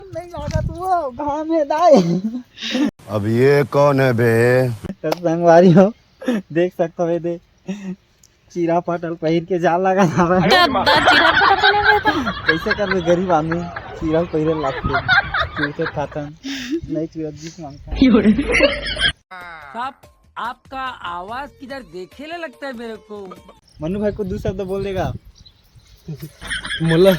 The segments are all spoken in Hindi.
नहीं जागा तू कहाँ में दाई। अब ये कौन है बे? संगवारी हो देख सकते हो दे चीरा पटल पहिर के जाल लगा कैसे कर ले गरीब आदमी चीरा पहिरे लगते चूते खाता नहीं चूरा जिस मांगता। साहब आपका आवाज किधर देखे ले लगता है मेरे को। मनु भाई को दो शब्द बोल देगा। मला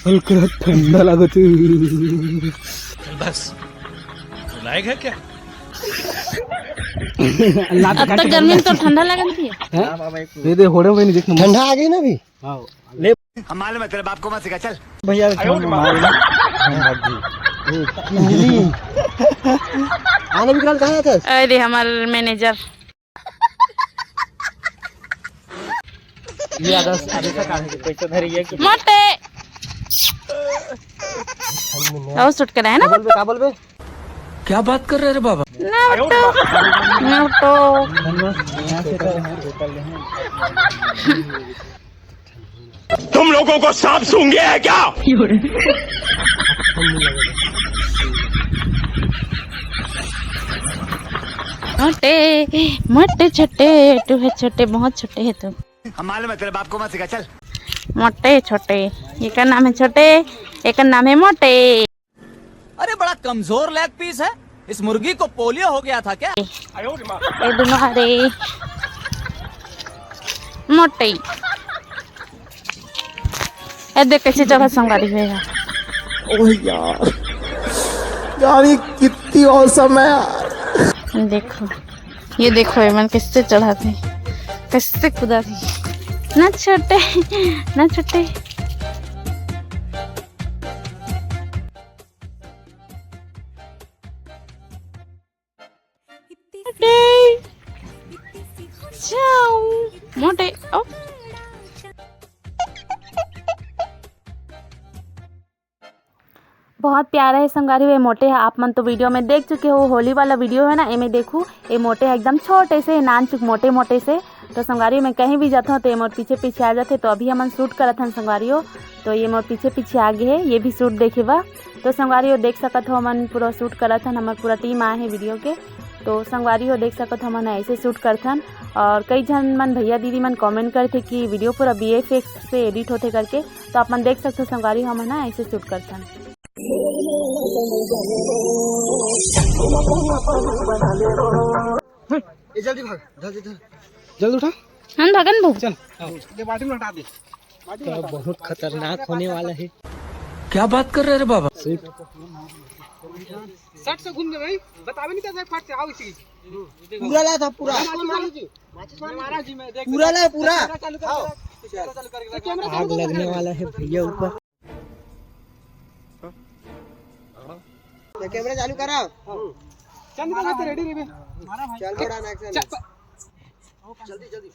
हल्का ठंडा लागत बस लायक है क्या? अब तक गर्मी में तो ठंडा लगा थी। ये दे होड़े में नहीं देखना ठंडा आ गई ना अभी। हां ले हम मालूम है तेरे बाप को मत सिखा चल भैया आने विकराल कहाँ था? अरे हमारे मैनेजर ये आधा तक आने के पैसे धरी है कि मोटे और शूट करा है ना। क्या बोल बे क्या बात कर रहे हैं बाबा? नोटो यहाँ से होटल है। तुम लोगों को सांप सूंघ गया है क्या? मोटे मोटे छोटे तू है छोटे बहुत छोटे है तू। हम मालूम है तेरे बाप को मत सिखा चल मोटे छोटे ये का नाम है छोटे एक का नाम है मोटे। अरे बड़ा कमजोर लेग पीस है। इस मुर्गी को पोलियो हो गया था क्या? ये दोनों हरे मोटे ये देख कैसे जगह संगारी हुएगा। ओह यार गाड़ी कितनी औसम है यार। देखो ये देखो एमन किससे चढ़ाते किससे खुदाते ना छोटे ना छोटे। मोटे ओ बहुत प्यारा है संगारी हुए मोटे है। आप मन तो वीडियो में देख चुके हो होली वाला वीडियो है ना ए में देखू ये मोटे है एकदम छोटे से नान चुक मोटे मोटे से। तो संगारी में कहीं भी जाता हूँ तो ये मोर पीछे पीछे आ जाते। तो अभी हम शूट करत हन संगारियों तो ये मोर पीछे पीछे आगे है ये भी शूट देखे बा। तो संगवारी हो देख सकत हो मन पूरा शूट करत हन हमार पूरा टीम आए हैं वीडियो के। तो संगवारी हो देख सकत हो मन ऐसे शूट करथन और कई जन मन भैया दीदी मन कमेंट करते कि वीडियो पूरा VFX से एडिट होते करके। तो आप मन देख सकते हो संगवारी हम ना ऐसे शूट करथन। जल्दी भाग जल्दी जल्दी उठा हम भगन भूख चल ये बाल्टी में हटा दे। तो बहुत खतरनाक होने वाला है। क्या बात कर रहे हैं बाबा? सट से घूम गए भाई बतावे नहीं था फट से आओ इसी पूरा ला था पूरा पूरा ला पूरा आग लगने वाला है भैया ऊपर। कैमरा चालू करा चल निकल रेडी रे चल बड़ा एक्शन जल्दी जल्दी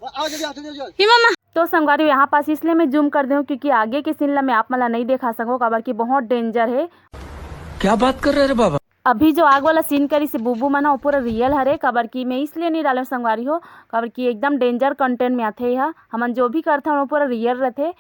आओ जल्दी मामा। तो संगवारी यहाँ पास इसलिए मैं जूम कर दूँ क्योंकि आगे के सीन ला मैं आप मला नहीं देखा सको काबर की बहुत डेंजर है। क्या बात कर रहे हैं बाबा? अभी जो आग वाला सीन करी से बुबू मना वो पूरा रियल हरे काबर की मैं इसलिए नहीं डाले संगवारी हो काबर की एकदम डेंजर कंटेंट में आते है। हमन जो भी करते हैं वो पूरा रियल रहते।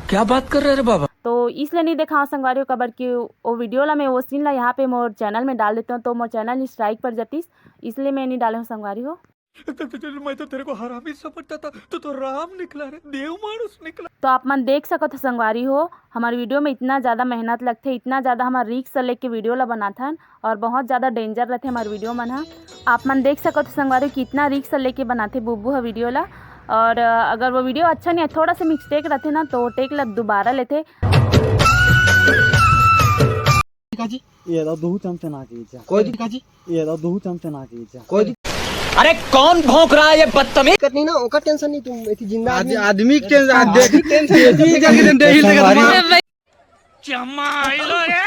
क्या बात कर रहे हैं बाबा? तो इसलिए नहीं देखा संगवारी हो काबर की वो वीडियो ला मैं वो सीन ला यहाँ पे मोर चैनल में डाल देता हूँ तो मोर चैनल स्ट्राइक पर जाती इसलिए मैं नहीं डाले हूँ संगवारी हो। मैं तो तेरे को हरामी समझता था तो राम निकला रे देव मानुस निकला। तो आप मन देख सको तो संगवारी हो हमारे वीडियो में इतना ज़्यादा मेहनत लगते इतना ज़्यादा हमारा रिक्स लेके वीडियो ला बनाथन और बहुत ज़्यादा डेंजर रहते हमारे वीडियो मन हा। आप मन देख सको तो संगवारी कितना रिक्स लेके बनाते बुब्बू है वीडियो ला। और अगर वो वीडियो अच्छा नहीं है थोड़ा सा मिस्टेक रहते ना तो टेक ला दोबारा लेते। ये दो चमचे ना कीजिए कोई दिक्कत जी ये दो चमचे ना कीजिए कोई अरे कौन भौंक रहा है ये बदतमीज? दिक्कत नहीं ना ओका टेंशन नहीं तुम इतनी जिंदा आदमी के टेंशन देख चमाइलो रे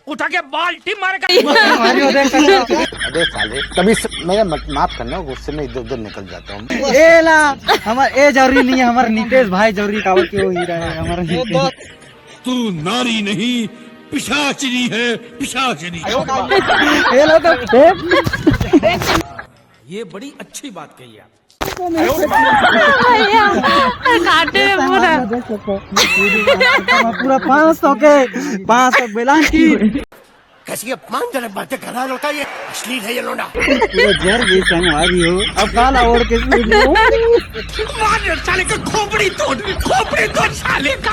उठा के बाल्टी मार के अबे साले कभी मेरा माफ करना गुस्से में इधर उधर निकल जाता हूँ। ए ला हमारा ए जरूरी नहीं है हमारा नितेश भाई जरूरी कावल के वो हीरा है हमारा। तू नारी नहीं पिशाचिनी है पिशाचिनी। ये लो तो ये बड़ी अच्छी बात कही आप। काटे में पूरा पूरा 500 के 500 बेलान की कैसी अपमानजनक बातें कर रहा लौटा, ये अश्लील है ये लोना। पूरा जर भी संगवारी हो अब काला ओढ़ के साले का खोपड़ी तोड़ साले का।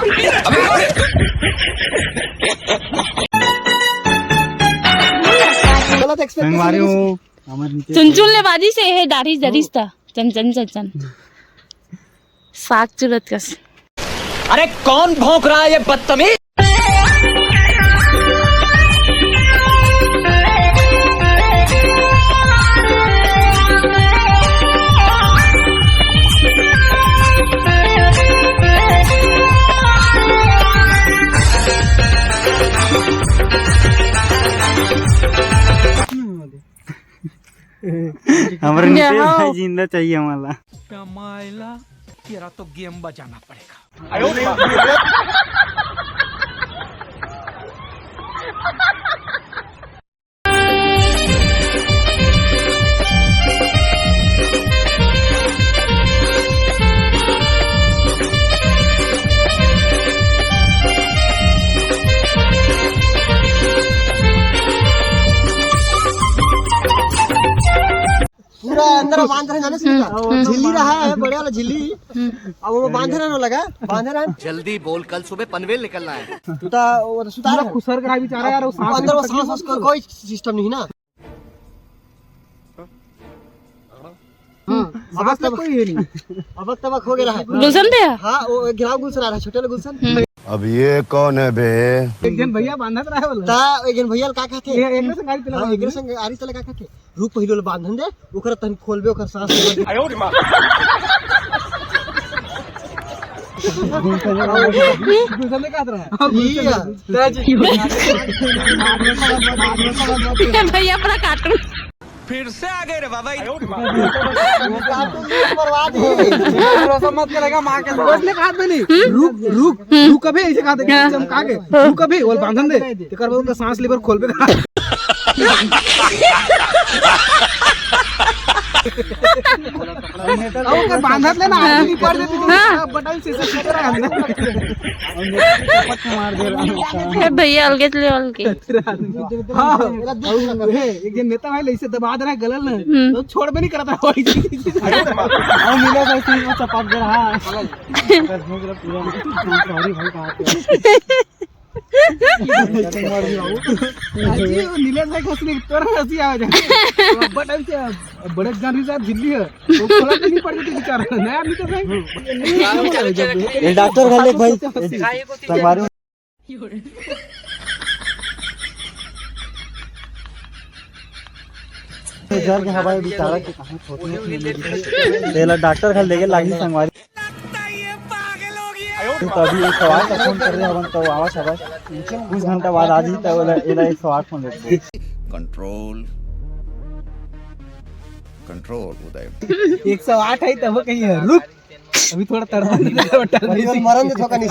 संगवारी हो हमारे नीचे चुन ले बाजी से है दाढ़ी जरिस्ता चन साग चुरत कस। अरे कौन भौंक रहा है ये बदतमीज? हमारे नीचे जिंदा चाहिए हमारा। माइला तेरा तो गेम बजाना पड़ेगा। पूरा अंदर बांध रहे जाने झिल्ली रहा है बड़े वाला झिल्ली। अब वो बांध रहे लगा बांध रहे। जल्दी बोल, कल सुबह पनवेल निकलना है। तो सुतार खुसर करा बेचारा यार, वो अंदर वो सांस का कोई सिस्टम नहीं ना। अब तक कोई है नहीं, अब तक हो गया है। गुलशन भैया हाँ वो गिराव गुलशन आ रहा है, छोटे गुलशन। अब ये कौन है बे? एक जन भैया बांधत रहा है ता एक जन भैया का कहते एक ने संगारी तला एक ने संगारी तला का कहते रुक पहिलो बांधन दे ओकर तन खोलबे ओकर सांस आयो रे मां गुलशन ने कहत रहा है भैया अपना कार्टून फिर से आ गए रे बाबा। बर्बाद है भरोसा मत करेगा मां के उसने कहा भी नहीं रुक कभी ऐसे कहा दे हम कहा के रुक कभी वो बांधन दे तेकर बाद सांस लेबर खोलबे और कर बांधत ले ना आदमी पर देती बटन से करा हमने मार दे रहा भैया अलगे हां एक दिन नेता भाई ऐसे दबा दे रहा गलल ना तो छोड़ भी नहीं करता और मिला ऐसे ही चपाट दे रहा सॉरी भाई कहा नीलेश भाई हंसने तोरा हंसी आ जाए बटन से बड़े गांधी साहब दिल्ली है वो खोला नहीं पड़ गई बेचारा नया नीलेश भाई ये डॉक्टर खाले भाई संगवारी जर के हवाई बेचारा के कहां छोटे तेला डॉक्टर खाले लेके लागी संगवारी। तो अभी 108 का फोन कर रहे हैं तो आवाज कुछ घंटा बाद आ जी तो 108 फोन लेते कंट्रोल उदय 108 है तब कहीं है रुक अभी थोड़ा तड़पा मरन दे थोका नहीं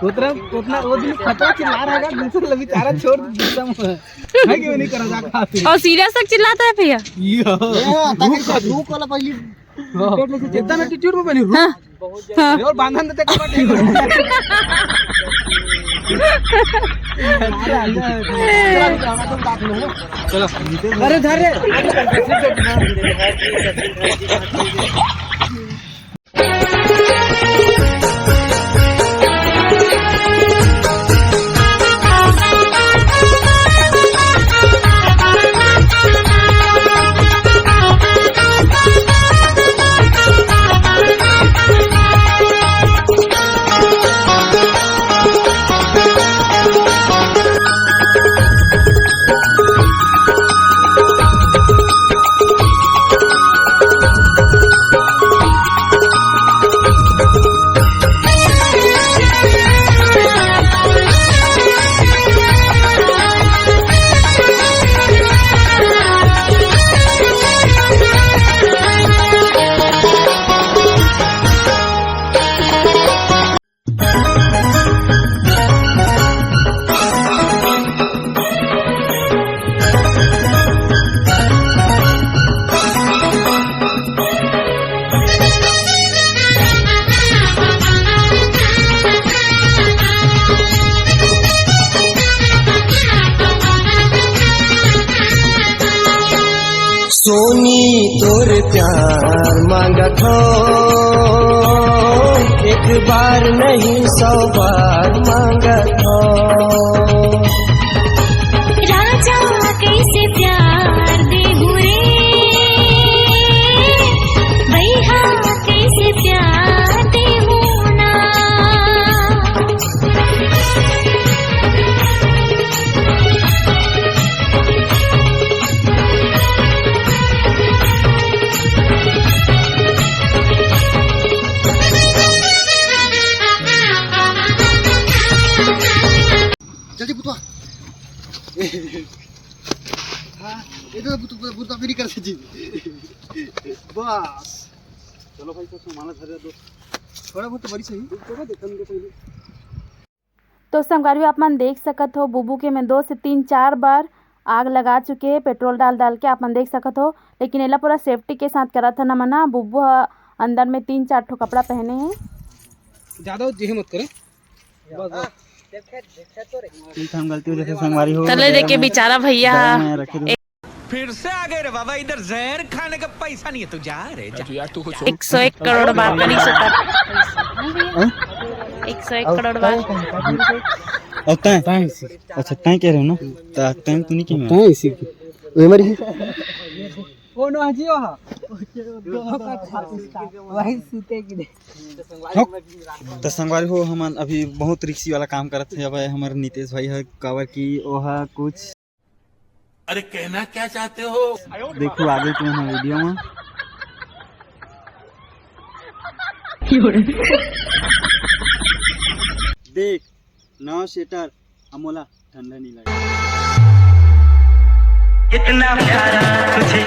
उतना वो दिन खतरा चिल्ला रहा है दूसरा लभी तारा छोड़ एकदम है क्यों नहीं करा जाता और सीरियस तक चिल्लाता है भैया ये ताकि रुक वाला पहली एकदम एटीट्यूड में बनी रुक और बांधन देते कपड़ा चलो अरे धरे सोनी तोर प्यार मांगत हो, एक बार नहीं 100 बार मांगत हो। राजा कैसे प्यार देहु रे, भैया कैसे प्यार देहु ना। जल्दी पुतवा इधर पुतवा मेरी कर जी बस। चलो भाई सब सामान धर दो, थोड़ा बहुत बड़ी सही तो देखा मुझे पहले। तो संगवारी आप मन देख सकत हो बुब्बू के में 2 से 3 4 बार आग लगा चुके हैं पेट्रोल डाल डाल के, आप मन देख सकत हो। लेकिन एला पूरा सेफ्टी के साथ करा था ना मना। बुब्बू अंदर में 3-4 ठो कपड़ा पहने हैं। ज्यादा जेह मत करे बस। हम गलती हो जैसे संगवारी हो चले देखे बेचारा भैया फिर से आ गए रे बाबा, इधर जहर खाने का पैसा नहीं है, तू जा रे जा। 101 करोड़ बार करी सकत 101 करोड़ बार। और तैं अच्छा तैं कह रहे हो ना, तैं तू नहीं कह हां इसी ओए मरी ओ नो हाजी ओ हा वही सूते की दे। तो संगवारी हो हम अभी बहुत रिक्सी वाला काम करत थे। अब हमारे नितेश भाई है कवर की ओहा कुछ। अरे कहना क्या चाहते हो? देखो आगे तुम वीडियो में देख 9 सीटर अमोला ठंडा नहीं लगा। इतना प्यारा तुझे